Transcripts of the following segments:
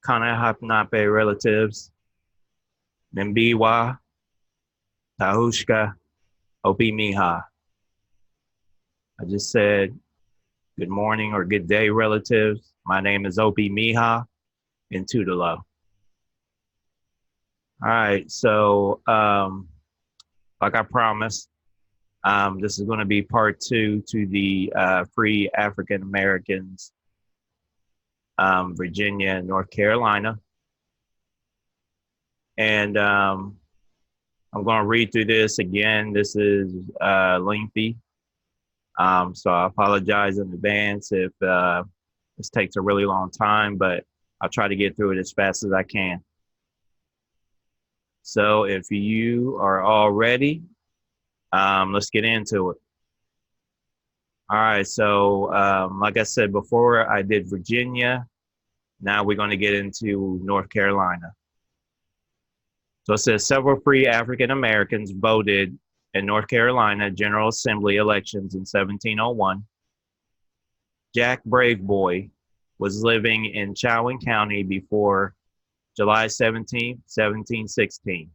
Kanahapnape relatives, Nimbiwa, Tahushka, Opi Miha. I just said good morning or good day, relatives. My name is Opi Miha in Tudelo. All right, so like I promised, this is going to be part 2 to the Free African Americans, Virginia and North Carolina. And I'm going to read through this again. This is lengthy. So I apologize in advance if this takes a really long time, but I'll try to get through it as fast as I can. So if you are all ready, let's get into it. All right, so like I said before, I did Virginia. Now we're going to get into North Carolina. So it says several free African Americans voted in North Carolina General Assembly elections in 1701. Jack Braveboy was living in Chowan County before July 17, 1716,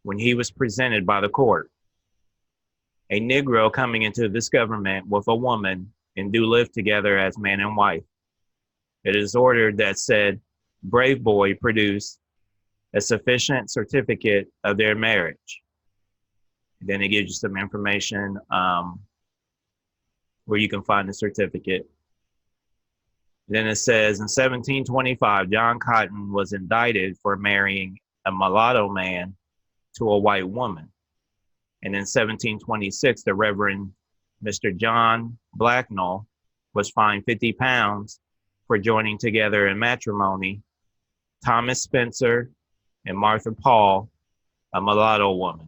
when he was presented by the court. A Negro coming into this government with a woman and do live together as man and wife. It is ordered that said Braveboy produce a sufficient certificate of their marriage. Then it gives you some information where you can find the certificate. Then it says in 1725, John Cotton was indicted for marrying a mulatto man to a white woman. And in 1726, the Reverend Mr. John Blacknall was fined 50 pounds for joining together in matrimony Thomas Spencer and Martha Paul, a mulatto woman.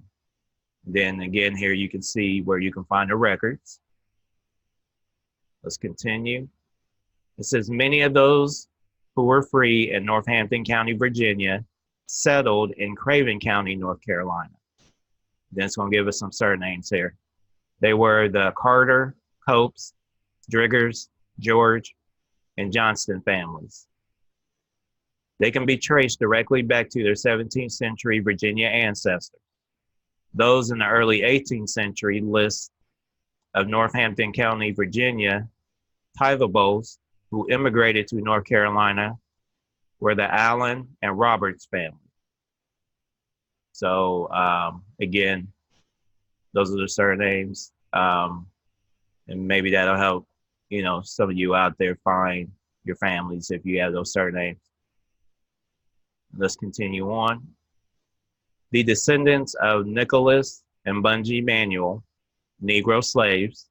Then again, here you can see where you can find the records. Let's continue. It says many of those who were free in Northampton County, Virginia, settled in Craven County, North Carolina. Then it's going to give us some surnames here. They were the Carter, Copes, Driggers, George, and Johnston families. They can be traced directly back to their 17th century Virginia ancestors. Those in the early 18th century list of Northampton County, Virginia, Tythebos, who immigrated to North Carolina, were the Allen and Roberts family. So again, those are the surnames, and maybe that'll help, some of you out there find your families if you have those surnames. Let's continue on. The descendants of Nicholas and Bungie Manuel, Negro slaves,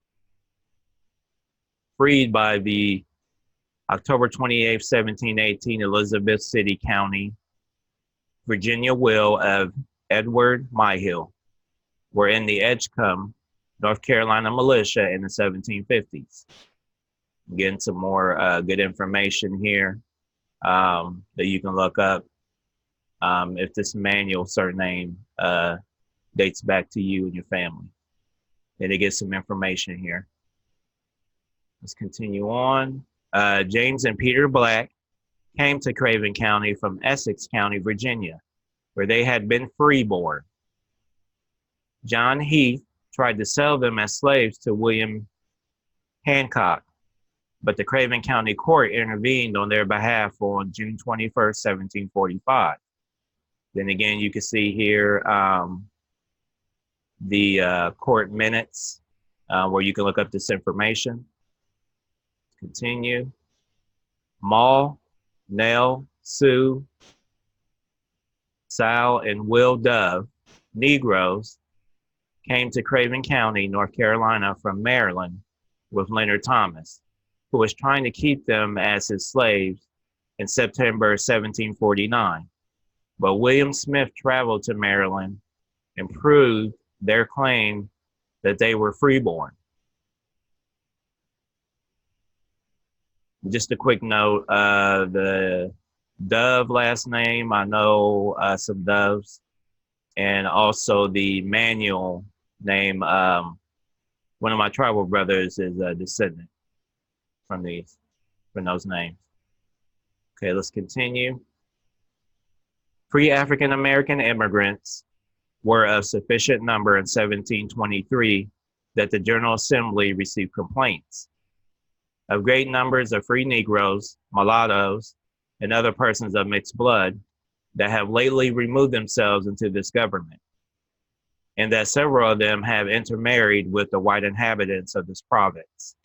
freed by the October 28, 1718 Elizabeth City County, Virginia will of Edward Myhill, were in the Edgecombe, North Carolina militia in the 1750s. Getting some more good information here that you can look up if this Manuel surname dates back to you and your family. Then it gets some information here. Let's continue on. James and Peter Black came to Craven County from Essex County, Virginia, where they had been freeborn. John Heath tried to sell them as slaves to William Hancock, but the Craven County Court intervened on their behalf on June 21st, 1745. Then again, you can see here the court minutes where you can look up this information. Continue. Maul, Nell, Sue, Sal, and Will Dove, Negroes, came to Craven County, North Carolina from Maryland with Leonard Thomas, who was trying to keep them as his slaves in September 1749. But William Smith traveled to Maryland and proved their claim that they were freeborn. Just a quick note, the Dove last name, I know some Doves, and also the Manuel name, one of my tribal brothers is a descendant from those names. Okay, let's continue. Free African American immigrants were of sufficient number in 1723 that the General Assembly received complaints of great numbers of free Negroes, mulattoes, and other persons of mixed blood that have lately removed themselves into this government, and that several of them have intermarried with the white inhabitants of this province.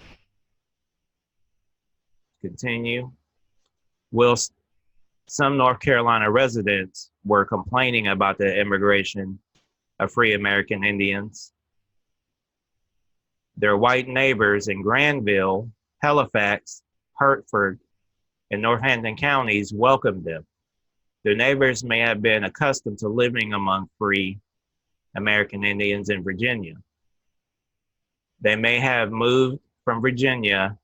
Continue. Whilst some North Carolina residents were complaining about the immigration of free American Indians, their white neighbors in Granville, Halifax, Hertford, and Northampton counties welcomed them. Their neighbors may have been accustomed to living among free American Indians in Virginia. They may have moved from Virginia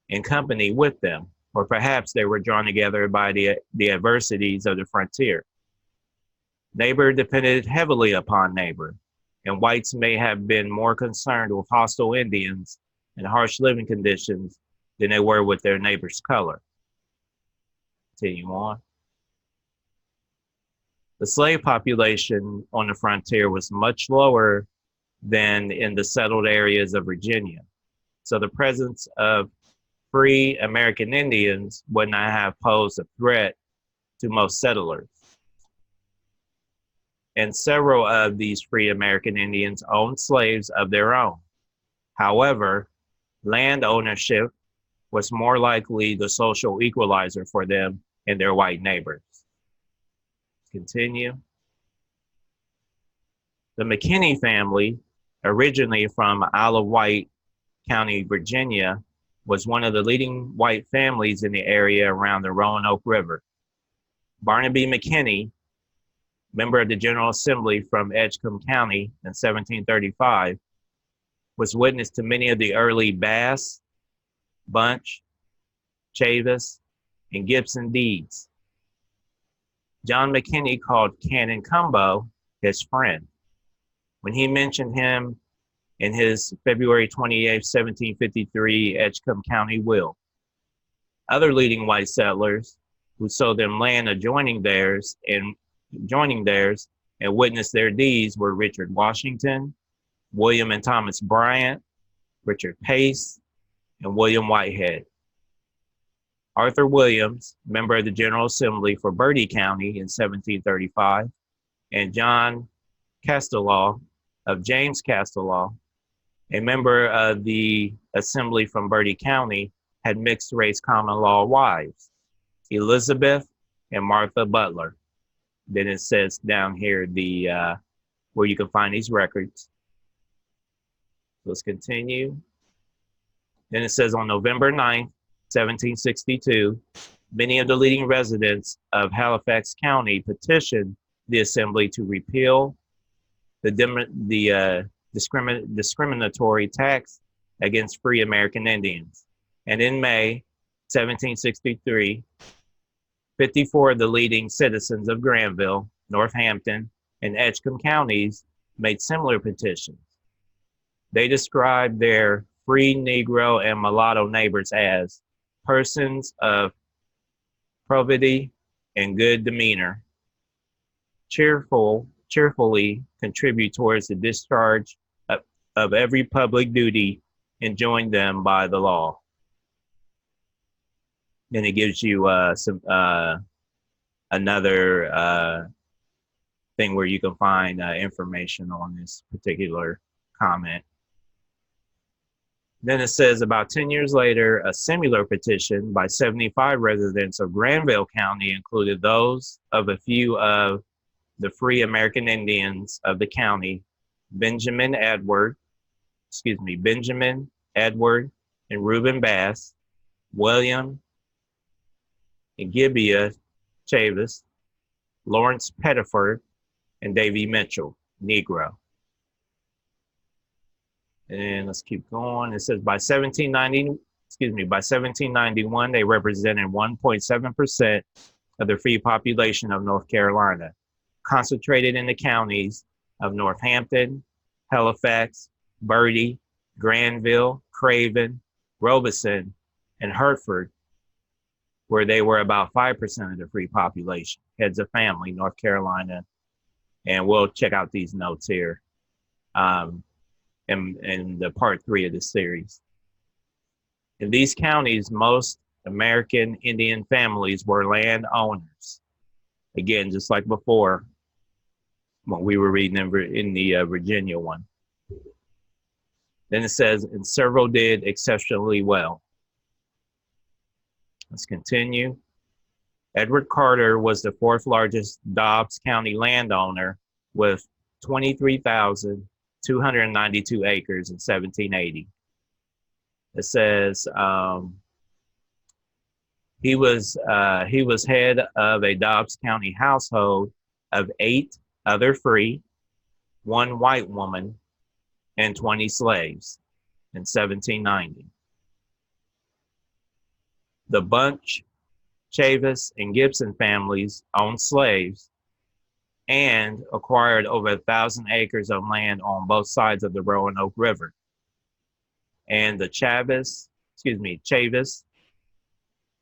in company with them, or perhaps they were drawn together by the adversities of the frontier. Neighbor depended heavily upon neighbor, and whites may have been more concerned with hostile Indians and harsh living conditions than they were with their neighbor's color. Continue on. The slave population on the frontier was much lower than in the settled areas of Virginia, so the presence of free American Indians would not have posed a threat to most settlers. And several of these free American Indians owned slaves of their own. However, land ownership was more likely the social equalizer for them and their white neighbors. Continue. The McKinney family, originally from Isle of Wight County, Virginia, was one of the leading white families in the area around the Roanoke River. Barnaby McKinney, member of the General Assembly from Edgecombe County in 1735, was witness to many of the early Bass, Bunch, Chavis, and Gibson deeds. John McKinney called Canon Cumbo his friend. When he mentioned him in his February 28, 1753 Edgecombe County will. Other leading white settlers who sold them land adjoining theirs and witnessed their deeds were Richard Washington, William and Thomas Bryant, Richard Pace, and William Whitehead. Arthur Williams, member of the General Assembly for Bertie County in 1735, and John Castellaw of James Castellaw, a member of the Assembly from Bertie County, had mixed race common law wives, Elizabeth and Martha Butler. Then it says down here where you can find these records. Let's continue. Then it says on November 9th, 1762, many of the leading residents of Halifax County petitioned the Assembly to repeal the discriminatory tax against free American Indians. And in May 1763, 54 of the leading citizens of Granville, Northampton, and Edgecombe counties made similar petitions. They described their free Negro and mulatto neighbors as persons of probity and good demeanor, cheerfully contribute towards the discharge of every public duty enjoined them by the law. Then it gives you another thing where you can find information on this particular comment. Then it says about 10 years later, a similar petition by 75 residents of Granville County included those of a few of the free American Indians of the county, Benjamin, Edward, and Reuben Bass, William and Gibeah Chavis, Lawrence Pettiford, and Davy Mitchell, Negro. And let's keep going. It says by 1791, they represented 1.7% of the free population of North Carolina, concentrated in the counties of Northampton, Halifax, Bertie, Granville, Craven, Robeson, and Hertford, where they were about 5% of the free population. Heads of family, North Carolina. And we'll check out these notes here in the part 3 of the series. In these counties, most American Indian families were landowners. Again, just like before, when we were reading in the Virginia one. Then it says, and several did exceptionally well. Let's continue. Edward Carter was the 4th largest Dobbs County landowner with 23,292 acres in 1780. It says he was head of a Dobbs County household of 8 other free, 1 white woman, and 20 slaves in 1790. The Bunch, Chavis, and Gibson families owned slaves and acquired over 1,000 acres of land on both sides of the Roanoke River. And the Chavis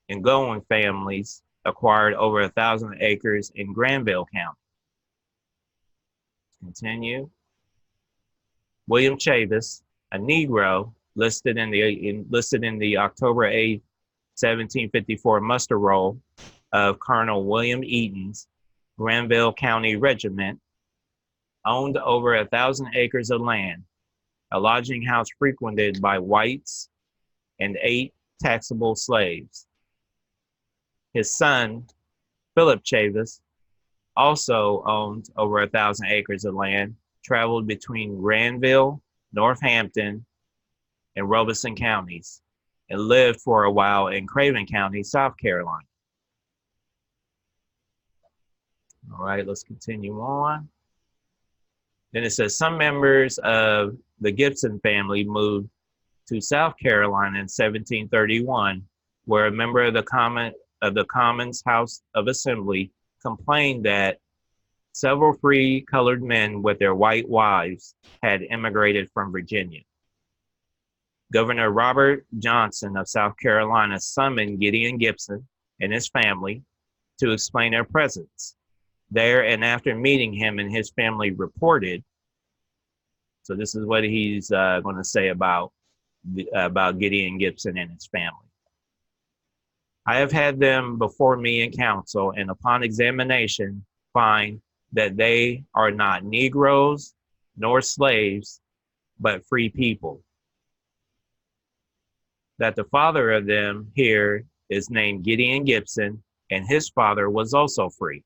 and Gowen families acquired over 1,000 acres in Granville County. Continue. William Chavis, a Negro, listed in the October 8, 1754 muster roll of Colonel William Eaton's Granville County Regiment, owned over 1,000 acres of land, a lodging house frequented by whites, and 8 taxable slaves. His son, Philip Chavis, also owned over 1,000 acres of land, traveled between Granville, Northampton, and Robeson counties, and lived for a while in Craven County, South Carolina. All right, let's continue on. Then it says some members of the Gibson family moved to South Carolina in 1731, where a member of the Commons House of Assembly complained that several free colored men with their white wives had immigrated from Virginia. Governor Robert Johnson of South Carolina summoned Gideon Gibson and his family to explain their presence there, and after meeting him and his family reported, so this is what he's going to say about Gideon Gibson and his family. I have had them before me in council, and upon examination find that they are not Negroes nor slaves, but free people. That the father of them here is named Gideon Gibson, and his father was also free.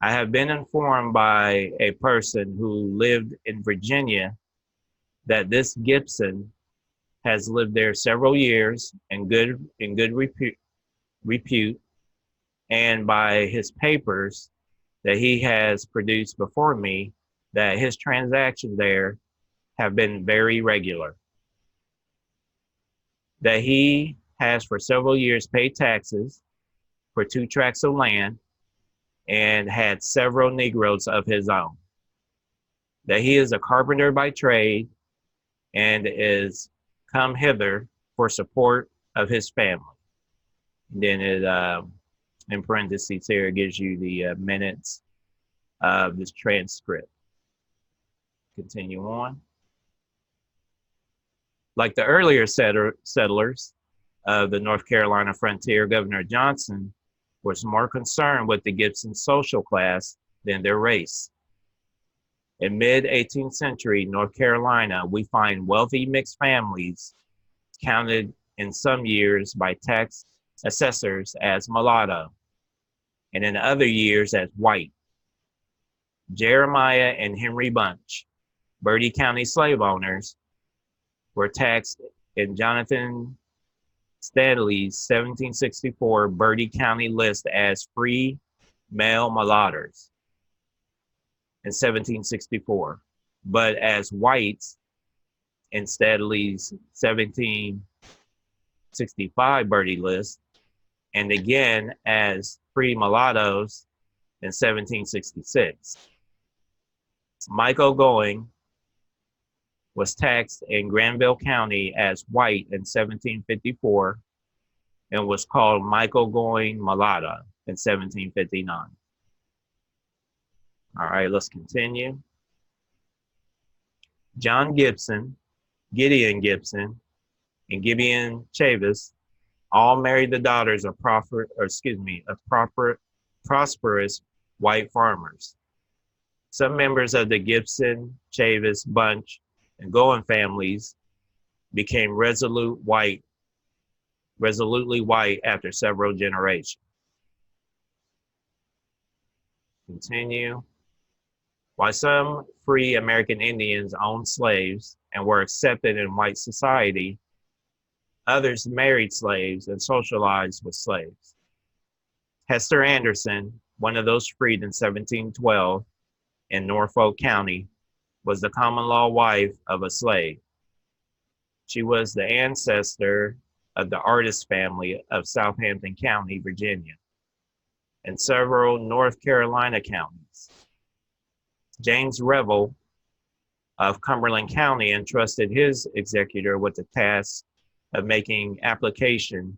I have been informed by a person who lived in Virginia that this Gibson has lived there several years in good repute, and by his papers that he has produced before me, that his transactions there have been very regular. That he has for several years paid taxes for 2 tracts of land and had several Negroes of his own. That he is a carpenter by trade and is come hither for support of his family. And then it, in parentheses here, it gives you the minutes of this transcript. Continue on. Like the earlier settlers of the North Carolina frontier, Governor Johnson was more concerned with the Gibson social class than their race. In mid-18th century North Carolina, we find wealthy mixed families counted in some years by tax assessors as mulatto, and in other years as white. Jeremiah and Henry Bunch, Bertie County slave owners, were taxed in Jonathan Stanley's 1764 Bertie County list as free male mulattoes in 1764, but as whites in Stanley's 1765 Bertie list, and again as free mulattoes in 1766. Michael Going was taxed in Granville County as white in 1754, and was called Michael Going Mulatto in 1759. All right, let's continue. John Gibson, Gideon Gibson, and Gideon Chavis all married the daughters of prosperous white farmers. Some members of the Gibson, Chavis, Bunch, and Goen families became resolutely white after several generations. Continue. While some free American Indians owned slaves and were accepted in white society, others married slaves and socialized with slaves. Hester Anderson, one of those freed in 1712 in Norfolk County, was the common law wife of a slave. She was the ancestor of the Artist family of Southampton County, Virginia, and several North Carolina counties. James Revel of Cumberland County entrusted his executor with the task of making application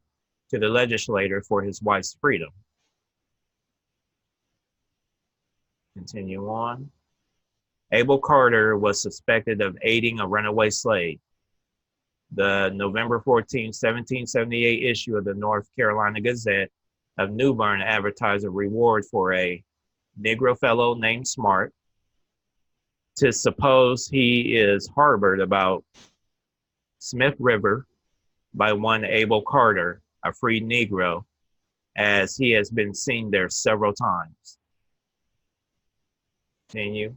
to the legislator for his wife's freedom. Continue on. Abel Carter was suspected of aiding a runaway slave. The November 14, 1778 issue of the North Carolina Gazette of New Bern advertised a reward for a Negro fellow named Smart. To suppose he is harbored about Smith River by one Abel Carter, a free Negro, as he has been seen there several times. Continue.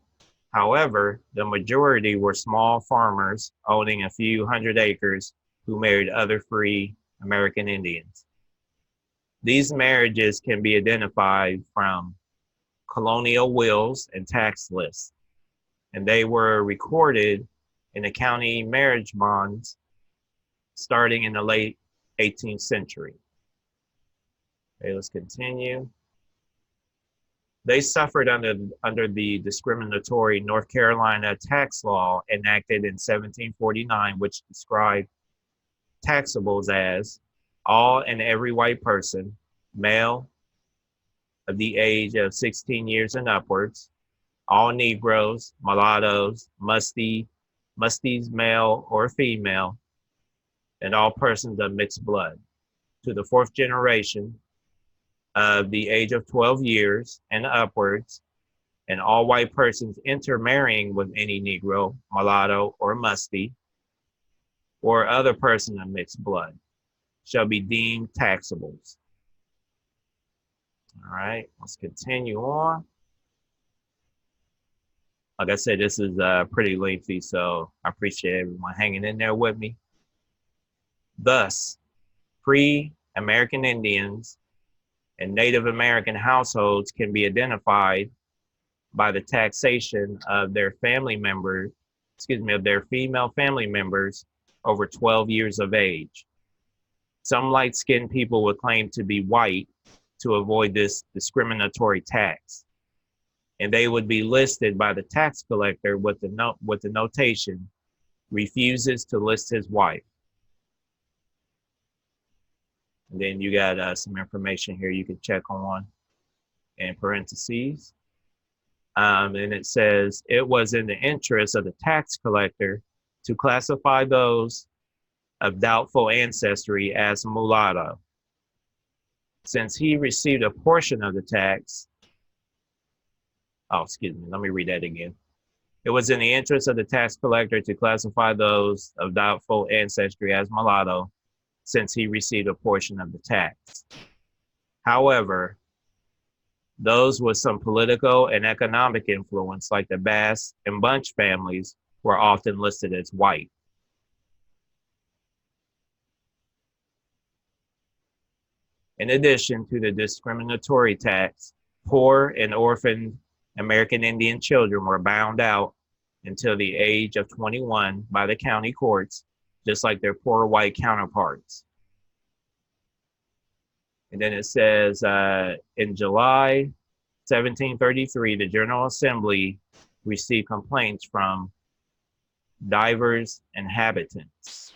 However, the majority were small farmers owning a few hundred acres who married other free American Indians. These marriages can be identified from colonial wills and tax lists, and they were recorded in the county marriage bonds starting in the late 18th century. Okay, let's continue. They suffered under the discriminatory North Carolina tax law enacted in 1749, which described taxables as all and every white person, male of the age of 16 years and upwards, all Negroes, mulattoes, musties, male or female, and all persons of mixed blood, to the fourth generation of the age of 12 years and upwards, and all white persons intermarrying with any Negro, mulatto, or musty, or other person of mixed blood, shall be deemed taxables. All right, let's continue on. Like I said, this is pretty lengthy, so I appreciate everyone hanging in there with me. Thus, free American Indians and Native American households can be identified by the taxation of their family members, of their female family members over 12 years of age. Some light-skinned people would claim to be white to avoid this discriminatory tax, and they would be listed by the tax collector with the notation, refuses to list his wife. And then you got some information here you can check on in parentheses. And it says, it was in the interest of the tax collector to classify those of doubtful ancestry as mulatto. Since he received a portion of the tax, let me read that again. It was in the interest of the tax collector to classify those of doubtful ancestry as mulatto, since he received a portion of the tax. However, those with some political and economic influence, like the Bass and Bunch families, were often listed as white. In addition to the discriminatory tax, poor and orphaned American Indian children were bound out until the age of 21 by the county courts, just like their poor white counterparts. And then it says, in July 1733, the General Assembly received complaints from divers inhabitants,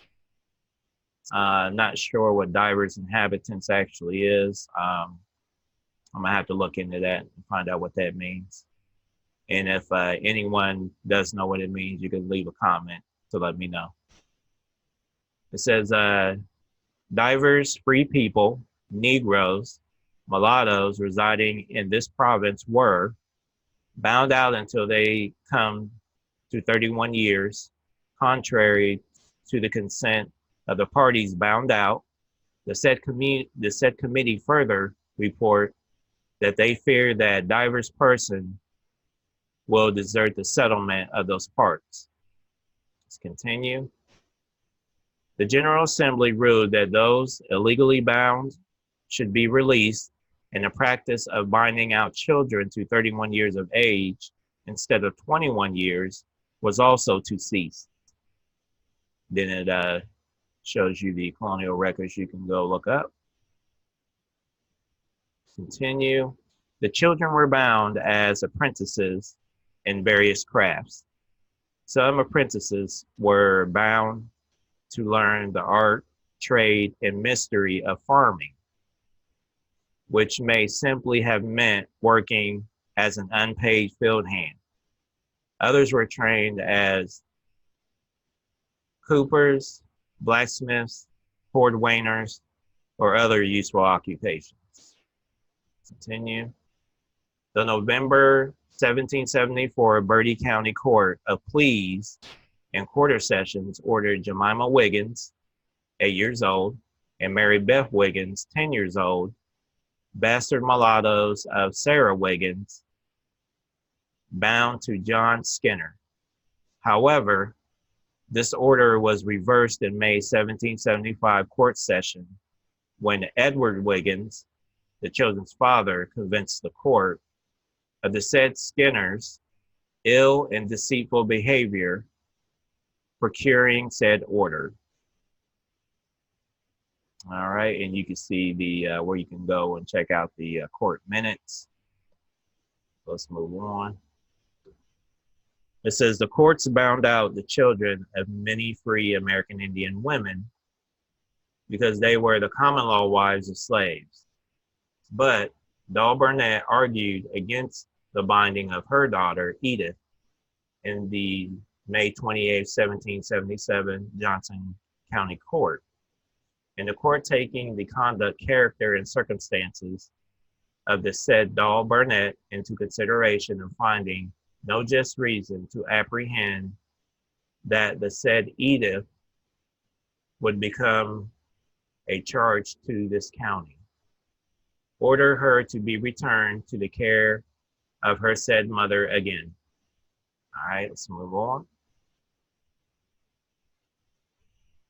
Not sure what divers inhabitants actually is. I'm gonna have to look into that and find out what that means. And if anyone does know what it means, you can leave a comment to let me know. It says divers, free people, Negroes, mulattoes residing in this province were bound out until they come to 31 years, contrary to the consent of the parties bound out. The said committee further report that they fear that divers person will desert the settlement of those parts. Let's continue. The General Assembly ruled that those illegally bound should be released, and the practice of binding out children to 31 years of age instead of 21 years was also to cease. Then it shows you the colonial records you can go look up. Continue. The children were bound as apprentices in various crafts. Some apprentices were bound to learn the art, trade, and mystery of farming, which may simply have meant working as an unpaid field hand. Others were trained as coopers, blacksmiths, cordwainers, or other useful occupations. Continue. The November 1774 Bertie County Court of Pleas and Quarter Sessions ordered Jemima Wiggins, 8 years old, and Mary Beth Wiggins, 10 years old, bastard mulattoes of Sarah Wiggins, bound to John Skinner. However, this order was reversed in May 1775 court session when Edward Wiggins, the children's father, convinced the court of the said Skinner's ill and deceitful behavior, procuring said order. All right, and you can see the where you can go and check out the court minutes. Let's move on. It says the courts bound out the children of many free American Indian women because they were the common law wives of slaves. But Doll Burnett argued against the binding of her daughter, Edith, in the May 28, 1777 Johnson County Court. In the court taking the conduct, character, and circumstances of the said Doll Burnett into consideration and finding no just reason to apprehend that the said Edith would become a charge to this county, order her to be returned to the care of her said mother again. All right, let's move on.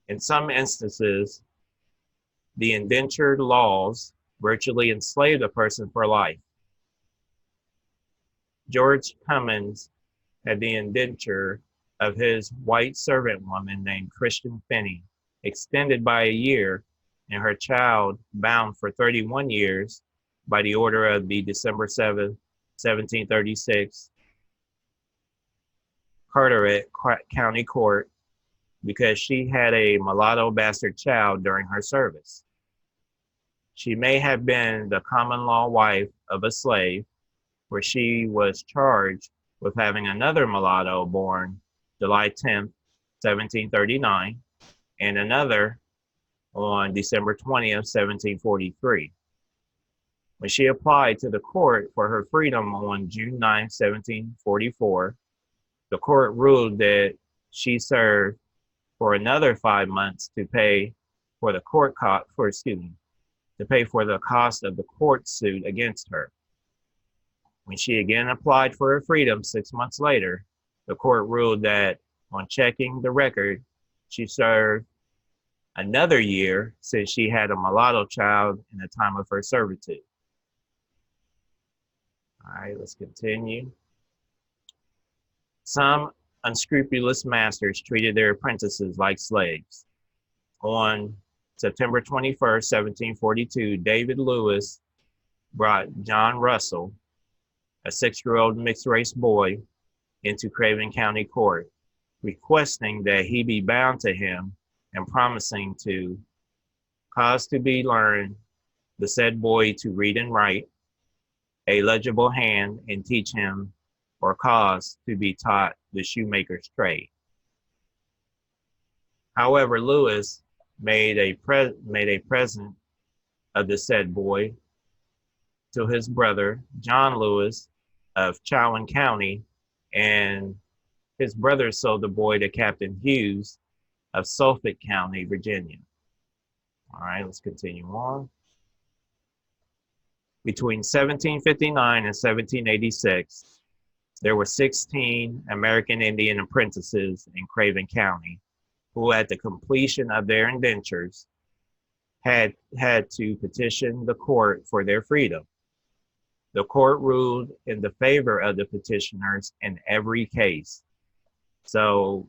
In some instances, the indentured laws virtually enslaved a person for life. George Cummins had the indenture of his white servant woman named Christian Finney extended by a year, and her child bound for 31 years by the order of the December 7th, 1736 Carteret County Court, because she had a mulatto bastard child during her service. She may have been the common law wife of a slave, where she was charged with having another mulatto born July 10th, 1739, and another on December 20th, 1743. When she applied to the court for her freedom on June 9, 1744, the court ruled that she served for another 5 months to pay for the to pay for the cost of the court suit against her. When she again applied for her freedom 6 months later, the court ruled that on checking the record, she served another year since she had a mulatto child in the time of her servitude. All right, let's continue. Some unscrupulous masters treated their apprentices like slaves. On September 21st, 1742, David Lewis brought John Russell, a 6-year-old mixed-race boy, into Craven County Court, requesting that he be bound to him and promising to cause to be learned the said boy to read and write a legible hand, and teach him, or cause to be taught the shoemaker's trade. However, Lewis made a present of the said boy to his brother, John Lewis of Chowan County, and his brother sold the boy to Captain Hughes of Suffolk County, Virginia. All right, let's continue on. Between 1759 and 1786, there were 16 American Indian apprentices in Craven County who, at the completion of their indentures, had to petition the court for their freedom. The court ruled in the favor of the petitioners in every case. So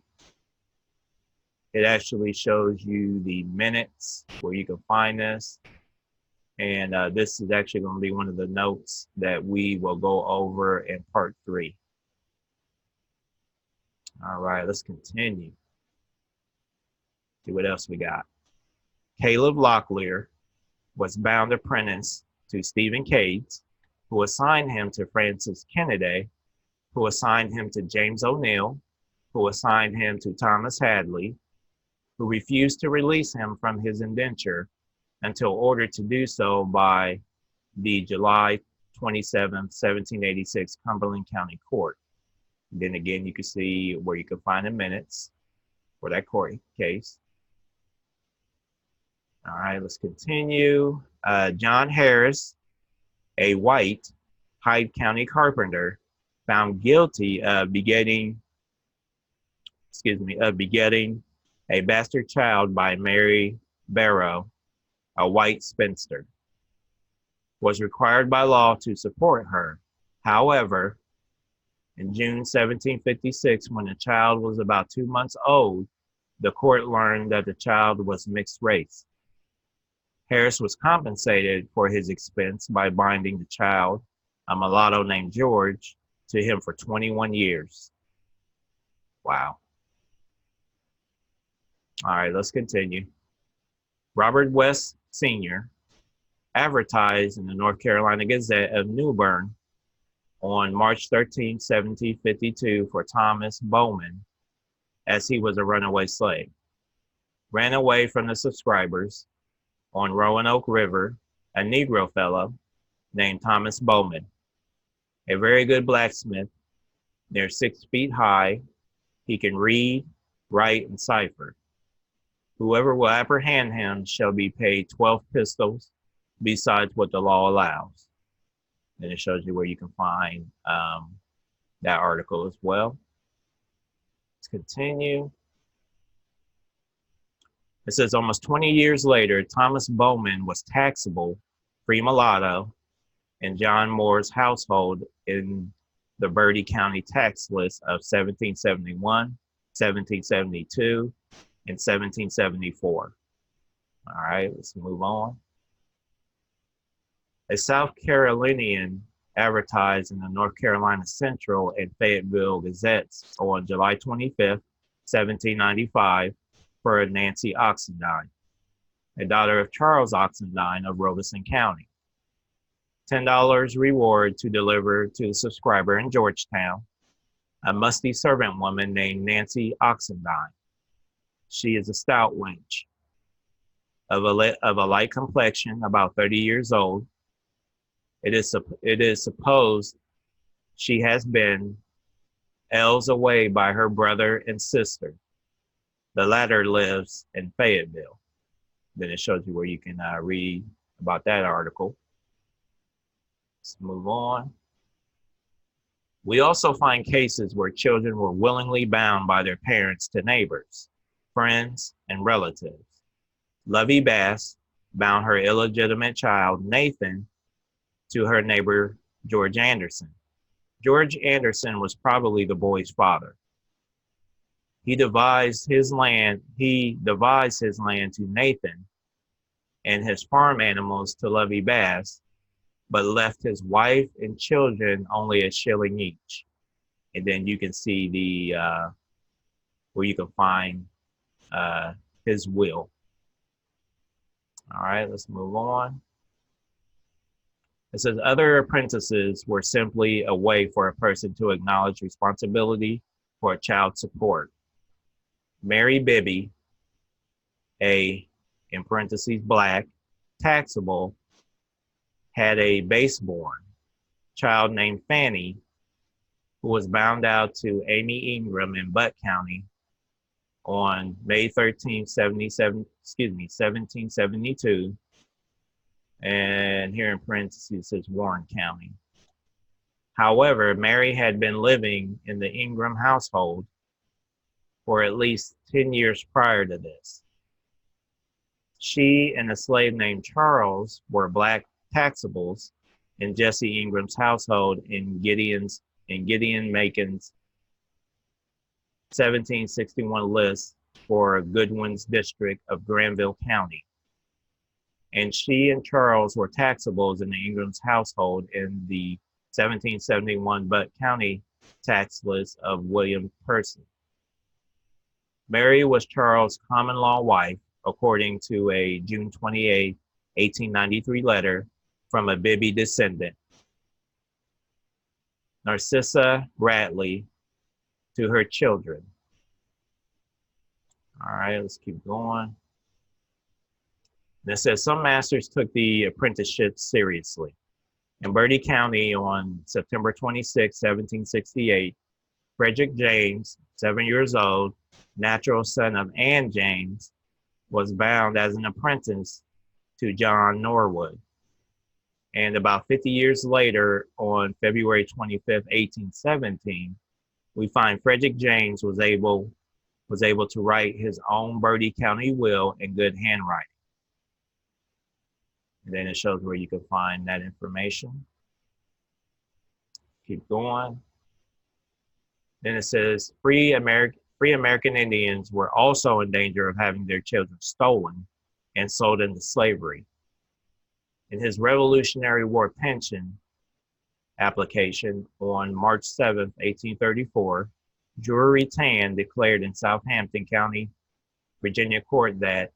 it actually shows you the minutes where you can find this. And this is actually going to be one of the notes that we will go over in part 3. All right, let's continue. See what else we got. Caleb Locklear was bound apprentice to Stephen Cades, who assigned him to Francis Kennedy, who assigned him to James O'Neill, who assigned him to Thomas Hadley, who refused to release him from his indenture until ordered to do so by the July 27, 1786 Cumberland County Court. And then again, you can see where you can find the minutes for that court case. All right, let's continue. John Harris, a white Hyde County carpenter, found guilty of begetting a bastard child by Mary Barrow, a white spinster, was required by law to support her. However, in June 1756, when the child was about 2 months old, the court learned that the child was mixed race. Harris was compensated for his expense by binding the child, a mulatto named George, to him for 21 years. Wow. All right, let's continue. Robert West Sr. advertised in the North Carolina Gazette of New Bern on March 13, 1752 for Thomas Bowman, as he was a runaway slave. Ran away from the subscribers on Roanoke River, a Negro fellow named Thomas Bowman, a very good blacksmith, near 6 feet high. He can read, write, and cipher. Whoever will apprehend him shall be paid 12 pistols, besides what the law allows. And it shows you where you can find that article as well. Let's continue. It says almost 20 years later, Thomas Bowman was taxable, free mulatto, in John Moore's household in the Bertie County tax list of 1771, 1772, and 1774. All right, let's move on. A South Carolinian advertised in the North Carolina Central and Fayetteville Gazettes on July 25th, 1795, for Nancy Oxendine, a daughter of Charles Oxendine of Robeson County. $10 reward to deliver to the subscriber in Georgetown, a musty servant woman named Nancy Oxendine. She is a stout wench of a light complexion, about 30 years old. It is supposed she has been ells away by her brother and sister. The latter lives in Fayetteville. Then it shows you where you can read about that article. Let's move on. We also find cases where children were willingly bound by their parents to neighbors, friends, and relatives. Lovey Bass bound her illegitimate child, Nathan, to her neighbor, George Anderson. George Anderson was probably the boy's father. He devised his land to Nathan and his farm animals to Lovey Bass, but left his wife and children only a shilling each. And then you can see the where you can find his will. All right, let's move on. It says other apprentices were simply a way for a person to acknowledge responsibility for a child's support. Mary Bibby, a, in parentheses, black, taxable, had a baseborn child named Fanny, who was bound out to Amy Ingram in Butt County on May 13, 1772. And here in parentheses it says Warren County. However, Mary had been living in the Ingram household for at least 10 years prior to this. She and a slave named Charles were black taxables in Jesse Ingram's household in Gideon Macon's 1761 list for Goodwin's district of Granville County. And she and Charles were taxables in the Ingram's household in the 1771 Butt County tax list of William Person. Mary was Charles' common law wife, according to a June 28, 1893 letter from a Bibby descendant, Narcissa Bradley, to her children. All right, let's keep going. And it says some masters took the apprenticeship seriously. In Bertie County on September 26, 1768, Frederick James, 7 years old, natural son of Anne James, was bound as an apprentice to John Norwood. And about 50 years later, on February 25, 1817, we find Frederick James was able to write his own Bertie County will in good handwriting. And then it shows where you can find that information. Keep going. Then it says free American Indians were also in danger of having their children stolen and sold into slavery. In his Revolutionary War pension application on March 7, 1834, Drury Tan declared in Southampton County, Virginia court that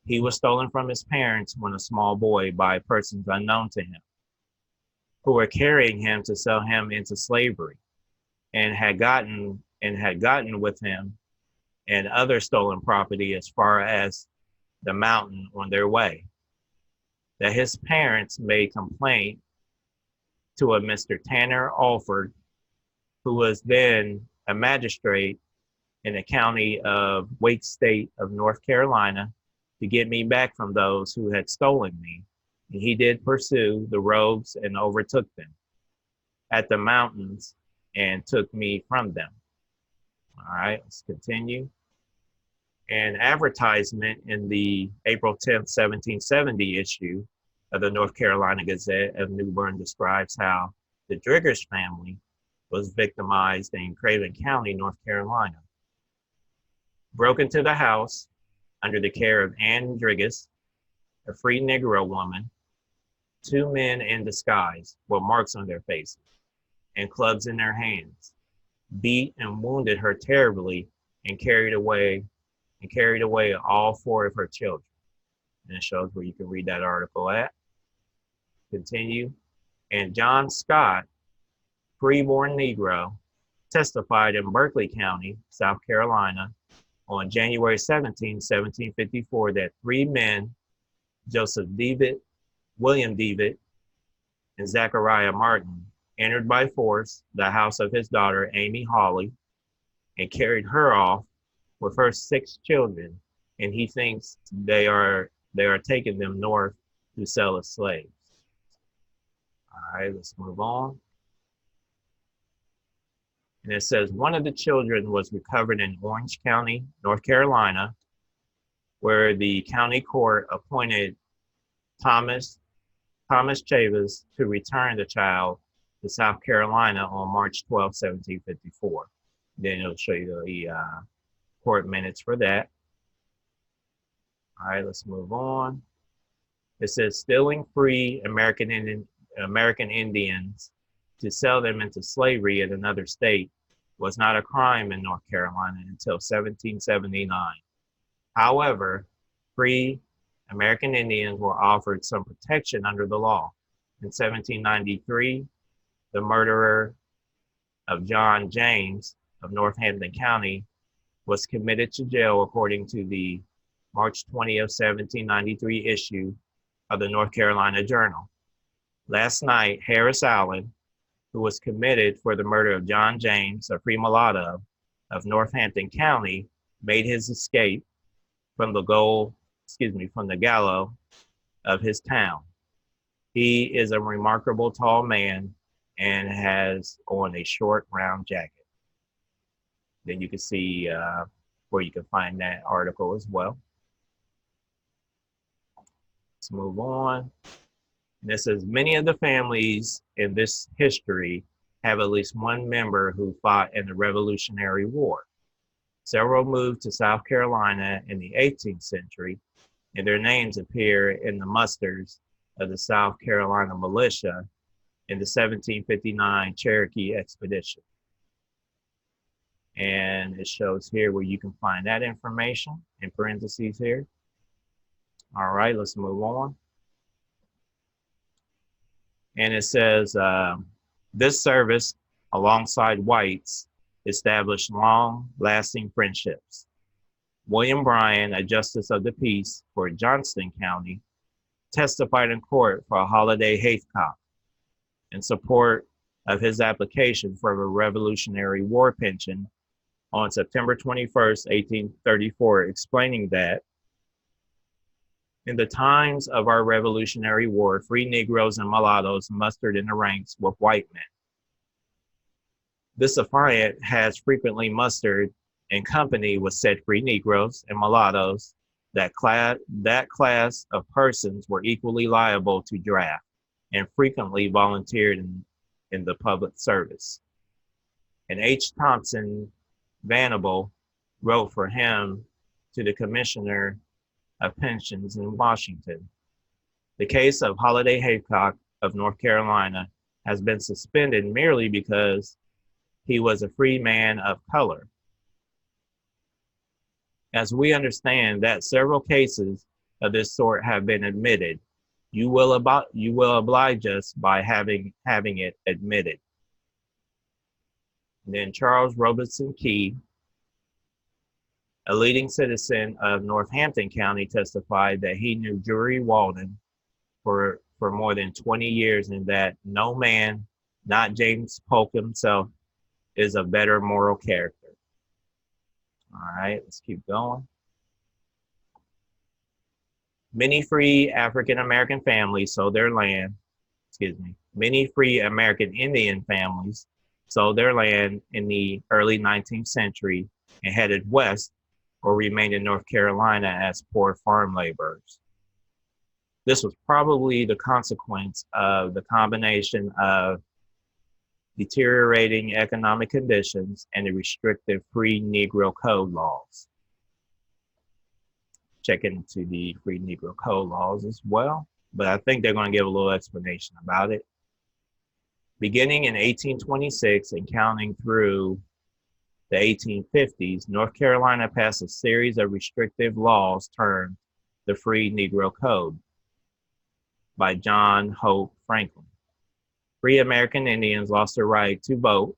he was stolen from his parents when a small boy by persons unknown to him, who were carrying him to sell him into slavery, and had gotten with him and other stolen property as far as the mountain on their way. That his parents made complaint to a Mr. Tanner Alford, who was then a magistrate in the county of Wake State of North Carolina, to get me back from those who had stolen me. And he did pursue the rogues and overtook them at the mountains and took me from them. All right, let's continue. An advertisement in the April 10th, 1770 issue of the North Carolina Gazette of New Bern describes how the Driggers family was victimized in Craven County, North Carolina. Broke into the house under the care of Ann Driggers, a free Negro woman, 2 men in disguise with marks on their faces and clubs in their hands, beat and wounded her terribly and carried away all 4 of her children. And it shows where you can read that article at. Continue. And John Scott, freeborn Negro, testified in Berkeley County, South Carolina, on January 17, 1754, that 3 men, Joseph Devitt, William Devitt, and Zachariah Martin, entered by force the house of his daughter, Amy Hawley, and carried her off with her 6 children, and he thinks they are taking them north to sell as slaves. All right, let's move on. And it says one of the children was recovered in Orange County, North Carolina, where the county court appointed Thomas Chavis to return the child to South Carolina on March 12, 1754. Then it'll show you the court minutes for that. All right, let's move on. It says stealing free American Indians to sell them into slavery in another state was not a crime in North Carolina until 1779. However, free American Indians were offered some protection under the law. In 1793, the murderer of John James of Northampton County was committed to jail according to the March 20th, 1793 issue of the North Carolina Journal. Last night, Harris Allen, who was committed for the murder of John James, a free mulatto of Northampton County, made his escape from the gallows of his town. He is a remarkable tall man and has on a short round jacket. Then you can see where you can find that article as well. Let's move on. And it says, many of the families in this history have at least one member who fought in the Revolutionary War. Several moved to South Carolina in the 18th century, and their names appear in the musters of the South Carolina militia in the 1759 Cherokee expedition. And it shows here where you can find that information in parentheses here. All right, let's move on. And it says, this service, alongside whites, established long-lasting friendships. William Bryan, a justice of the peace for Johnston County, testified in court for Holiday Haycock in support of his application for a Revolutionary War pension on September 21st, 1834, explaining that in the times of our Revolutionary War, free Negroes and mulattoes mustered in the ranks with white men. This affiant has frequently mustered in company with said free Negroes and mulattoes. That class of persons were equally liable to draft and frequently volunteered in the public service. And H. Thompson Vanable wrote for him to the Commissioner of Pensions in Washington. The case of Holiday Haycock of North Carolina has been suspended merely because he was a free man of color. As we understand that several cases of this sort have been admitted, you will oblige us by having it admitted. And then Charles Robeson Key, a leading citizen of Northampton County, testified that he knew Drury Walden for more than 20 years and that no man, not James Polk himself, is a better moral character. All right, let's keep going. Many free African American families sold their land, many free American Indian families sold their land in the early 19th century and headed west or remained in North Carolina as poor farm laborers. This was probably the consequence of the combination of deteriorating economic conditions and the restrictive free Negro Code laws. Check into the free Negro Code laws as well, but I think they're going to give a little explanation about it. Beginning in 1826 and counting through the 1850s, North Carolina passed a series of restrictive laws termed the Free Negro Code by John Hope Franklin. Free American Indians lost their right to vote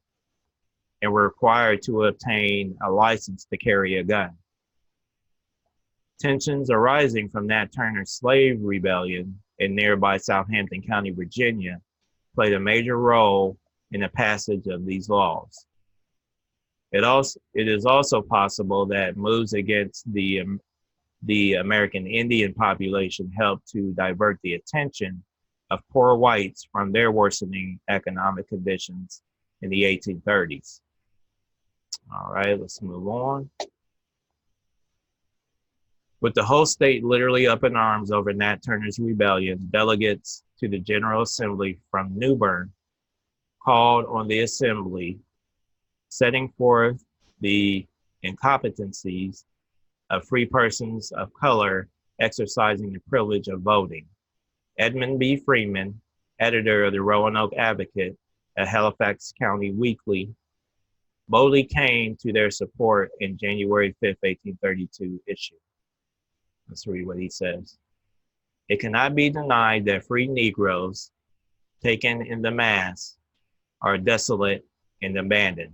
and were required to obtain a license to carry a gun. Tensions arising from Nat Turner's slave rebellion in nearby Southampton County, Virginia, played a major role in the passage of these laws. It is also possible that moves against the American Indian population helped to divert the attention of poor whites from their worsening economic conditions in the 1830s. All right, let's move on. With the whole state literally up in arms over Nat Turner's rebellion, delegates to the General Assembly from New Bern called on the Assembly, setting forth the incompetencies of free persons of color exercising the privilege of voting. Edmund B. Freeman, editor of the Roanoke Advocate, a Halifax County weekly, boldly came to their support in January 5th, 1832 issue. Let's read what he says. It cannot be denied that free Negroes, taken in the mass, are desolate and abandoned.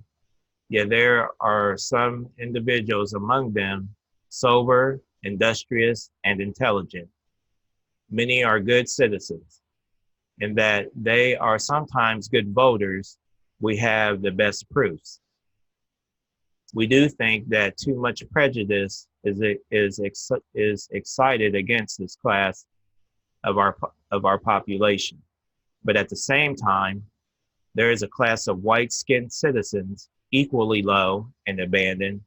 Yet there are some individuals among them sober, industrious, and intelligent. Many are good citizens. In that they are sometimes good voters, we have the best proofs. We do think that too much prejudice is excited against this class of our population. But at the same time, there is a class of white-skinned citizens equally low and abandoned,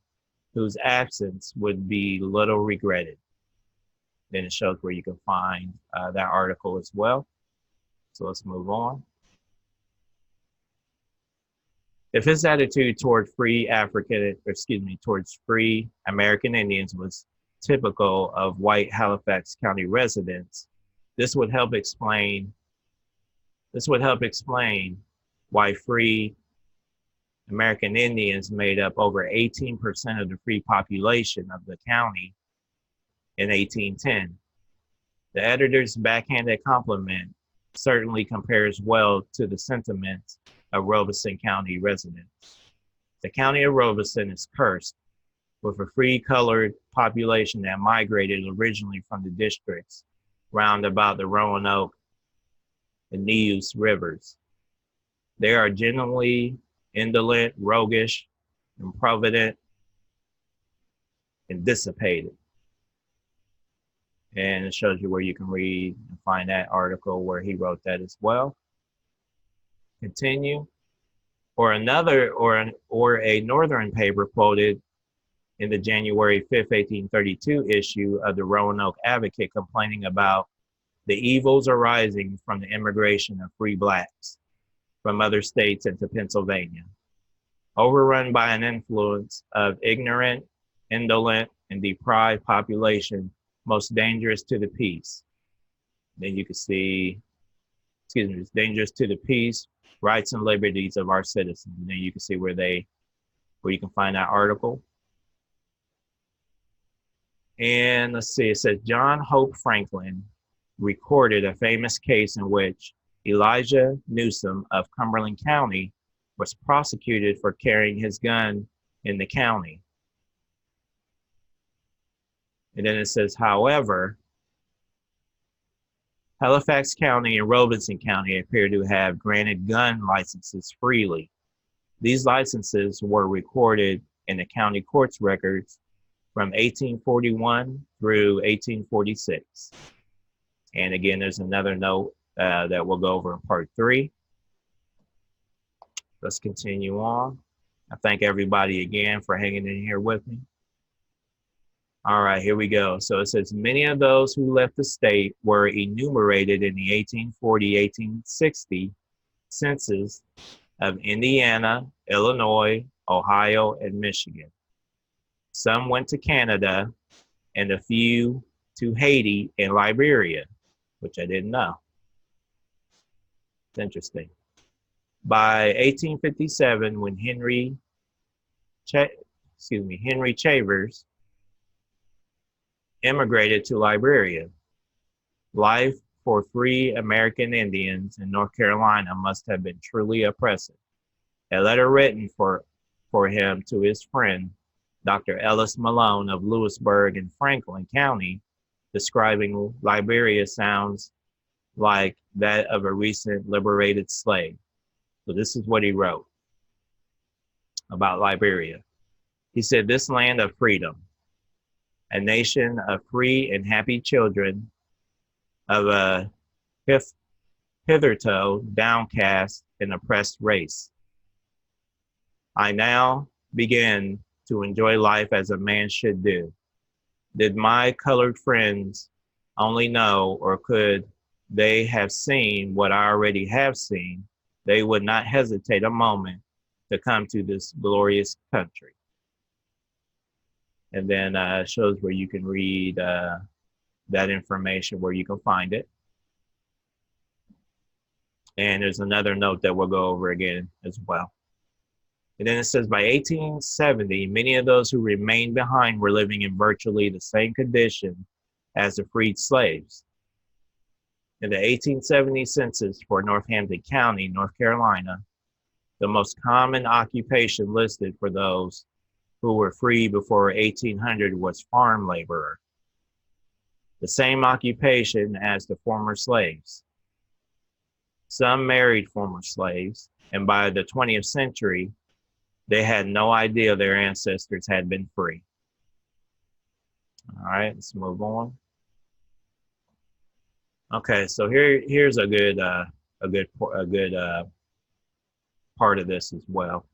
whose absence would be little regretted. Then it shows where you can find that article as well. So let's move on. If his attitude toward towards free American Indians was typical of white Halifax County residents, this would help explain why free American Indians made up over 18% of the free population of the county in 1810. The editor's backhanded compliment certainly compares well to the sentiments of Robeson County residents. The county of Robeson is cursed with a free colored population that migrated originally from the districts round about the Roanoke and Neuse rivers. They are generally indolent, roguish, improvident, and dissipated. And it shows you where you can read and find that article where he wrote that as well. Continue. Or a northern paper quoted in the January 5th, 1832 issue of the Roanoke Advocate complaining about the evils arising from the immigration of free blacks from other states into Pennsylvania, overrun by an influence of ignorant, indolent, and deprived population most dangerous to the peace. Then you can see, it's dangerous to the peace, rights and liberties of our citizens. And then you can see where you can find that article. And let's see, it says John Hope Franklin recorded a famous case in which Elijah Newsom of Cumberland County was prosecuted for carrying his gun in the county. And then it says, however, Halifax County and Robeson County appear to have granted gun licenses freely. These licenses were recorded in the county court's records from 1841 through 1846. And again, there's another note that we'll go over in part 3. Let's continue on. I thank everybody again for hanging in here with me. All right, here we go. So it says, many of those who left the state were enumerated in the 1840-1860 census of Indiana, Illinois, Ohio, and Michigan. Some went to Canada, and a few to Haiti and Liberia, which I didn't know. It's interesting. By 1857, when Henry Chavers immigrated to Liberia, life for free American Indians in North Carolina must have been truly oppressive. A letter written for him to his friend, Dr. Ellis Malone of Lewisburg and Franklin County, describing Liberia sounds like that of a recent liberated slave. So this is what he wrote about Liberia. He said, this land of freedom, a nation of free and happy children of a hitherto downcast and oppressed race. I now begin to enjoy life as a man should do. Did my colored friends only know, or could they have seen what I already have seen, they would not hesitate a moment to come to this glorious country. And then it shows where you can read that information, where you can find it. And there's another note that we'll go over again as well. And then it says, by 1870, many of those who remained behind were living in virtually the same condition as the freed slaves. In the 1870 census for Northampton County, North Carolina, the most common occupation listed for those who were free before 1800 was farm laborer, the same occupation as the former slaves. Some married former slaves, and by the 20th century, they had no idea their ancestors had been free. All right, let's move on. Okay, so here's a good part of this as well.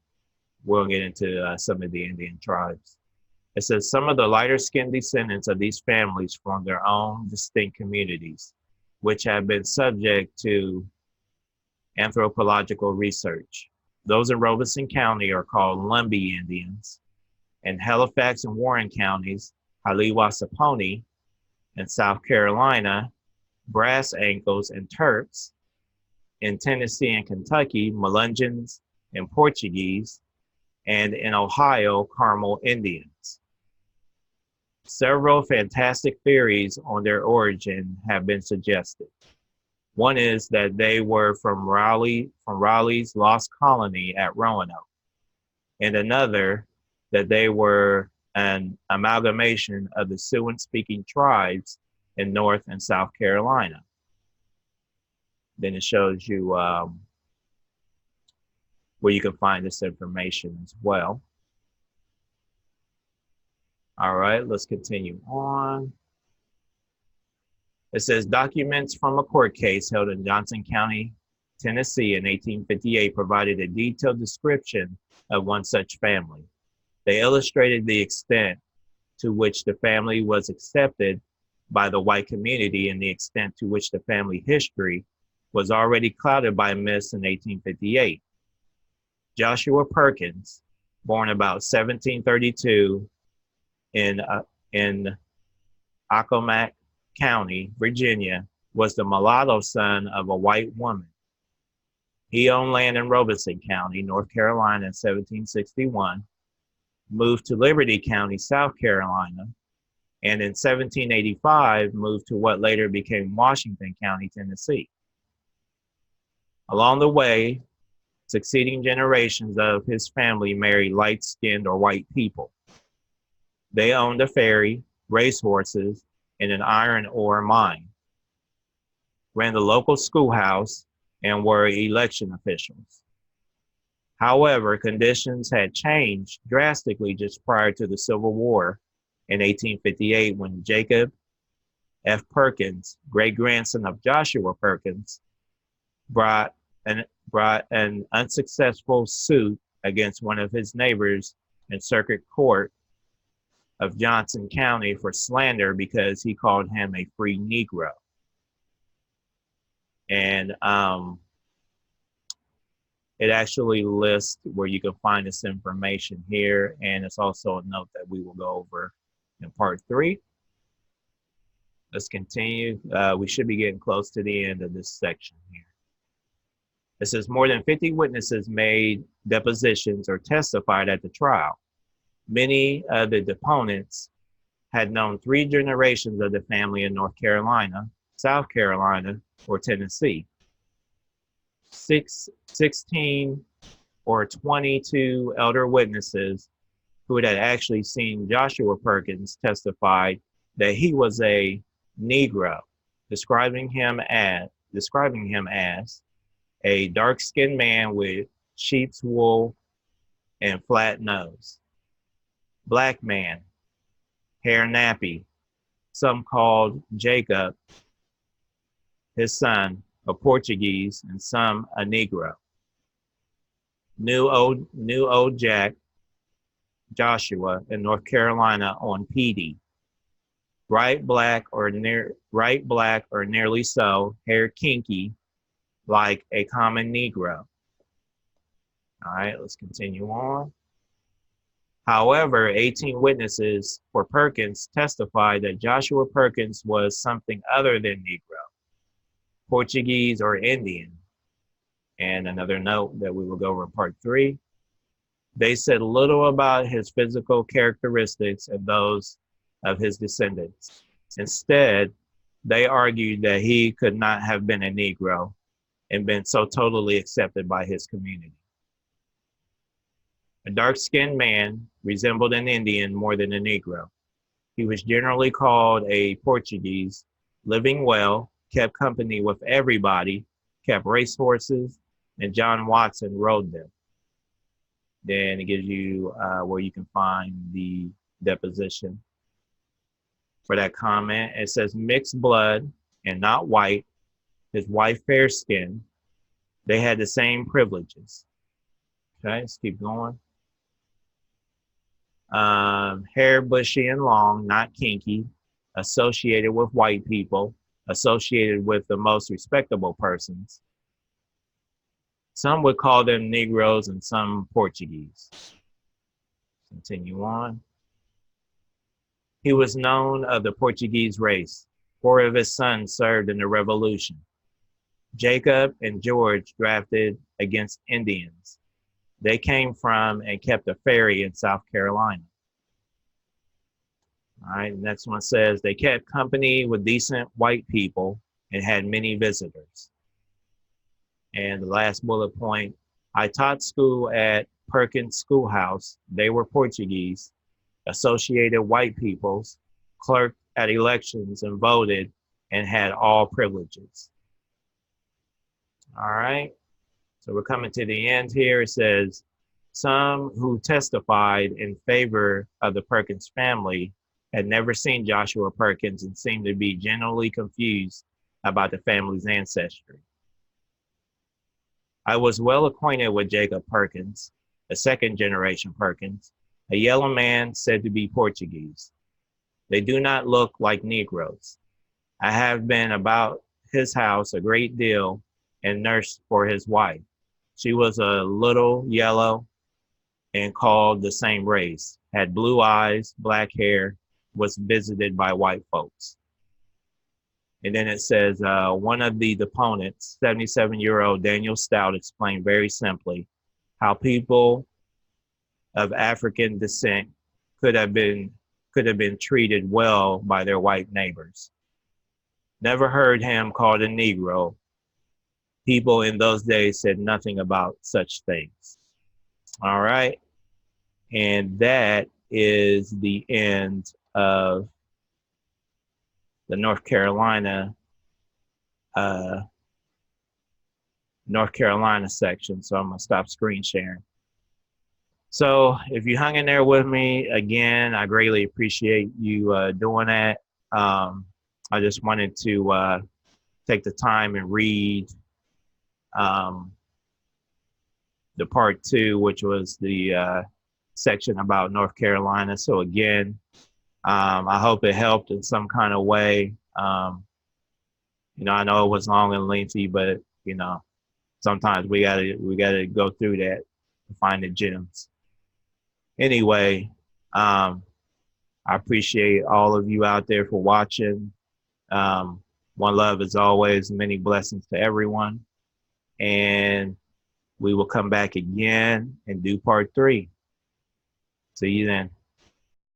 We'll get into some of the Indian tribes. It says some of the lighter-skinned descendants of these families form their own distinct communities, which have been subject to anthropological research. Those in Robeson County are called Lumbee Indians. In Halifax and Warren counties, Haliwa-Saponi. In South Carolina, Brass Ankles and Turks. In Tennessee and Kentucky, Melungeons and Portuguese. And in Ohio, Carmel Indians. Several fantastic theories on their origin have been suggested. One is that they were from Raleigh's lost colony at Roanoke, and another that they were an amalgamation of the Siouan-speaking tribes in North and South Carolina. Then it shows you where you can find this information as well. All right, let's continue on. It says documents from a court case held in Johnson County, Tennessee in 1858 provided a detailed description of one such family. They illustrated the extent to which the family was accepted by the white community and the extent to which the family history was already clouded by myths in 1858. Joshua Perkins, born about 1732 in Accomack County, Virginia, was the mulatto son of a white woman. He owned land in Robeson County, North Carolina in 1761, moved to Liberty County, South Carolina, and in 1785 moved to what later became Washington County, Tennessee. Along the way, succeeding generations of his family married light-skinned or white people. They owned a ferry, racehorses, and an iron ore mine, ran the local schoolhouse, and were election officials. However, conditions had changed drastically just prior to the Civil War in 1858 when Jacob F. Perkins, great-grandson of Joshua Perkins, brought an unsuccessful suit against one of his neighbors in Circuit Court of Johnson County for slander because he called him a free Negro. And it actually lists where you can find this information here, and it's also a note that we will go over in part 3. Let's continue. We should be getting close to the end of this section here. It says more than 50 witnesses made depositions or testified at the trial. Many of the deponents had known 3 generations of the family in North Carolina, South Carolina, or Tennessee. 16 or 22 elder witnesses who had actually seen Joshua Perkins testified that he was a Negro, describing him as a dark-skinned man with sheep's wool and flat nose. Black man, hair nappy, some called Jacob, his son, a Portuguese, and some a Negro. Knew old Jack, Joshua, in North Carolina on PD. Bright black or nearly so, hair kinky, like a common Negro. All right, let's continue on. However, 18 witnesses for Perkins testified that Joshua Perkins was something other than Negro, Portuguese, or Indian. And another note that we will go over in part 3. They said little about his physical characteristics and those of his descendants. Instead, They argued that he could not have been a Negro and been so totally accepted by his community. A dark-skinned man resembled an Indian more than a Negro. He was generally called a Portuguese, living well, kept company with everybody, kept racehorses, and John Watson rode them. Then it gives you where you can find the deposition for that comment. It says mixed blood and not white. His wife fair skin. They had the same privileges. Okay, let's keep going. Hair bushy and long, not kinky, associated with white people, associated with the most respectable persons. Some would call them Negroes and some Portuguese. Continue on. He was known of the Portuguese race. 4 of his sons served in the Revolution. Jacob and George drafted against Indians. They came from and kept a ferry in South Carolina. All right, next one says they kept company with decent white people and had many visitors. And the last bullet point, I taught school at Perkins Schoolhouse. They were Portuguese, associated white peoples, clerked at elections and voted and had all privileges. All right, so we're coming to the end here. It says, some who testified in favor of the Perkins family had never seen Joshua Perkins and seemed to be genuinely confused about the family's ancestry. I was well acquainted with Jacob Perkins, a second-generation Perkins, a yellow man said to be Portuguese. They do not look like Negroes. I have been about his house a great deal and nursed for his wife. She was a little yellow and called the same race, had blue eyes, black hair, was visited by white folks. And then it says, one of the deponents, 77-year-old Daniel Stout, explained very simply how people of African descent could have been treated well by their white neighbors. Never heard him called a Negro. People in those days said nothing about such things. All right. And that is the end of the North Carolina section. So I'm gonna stop screen sharing. So if you hung in there with me, again, I greatly appreciate you doing that. I just wanted to take the time and read the part 2, which was the section about North Carolina. So again, I hope it helped in some kind of way. You know, I know it was long and lengthy, but you know, sometimes we gotta go through that to find the gems. Anyway, I appreciate all of you out there for watching. One love as always, many blessings to everyone. And we will come back again and do part 3. See you then.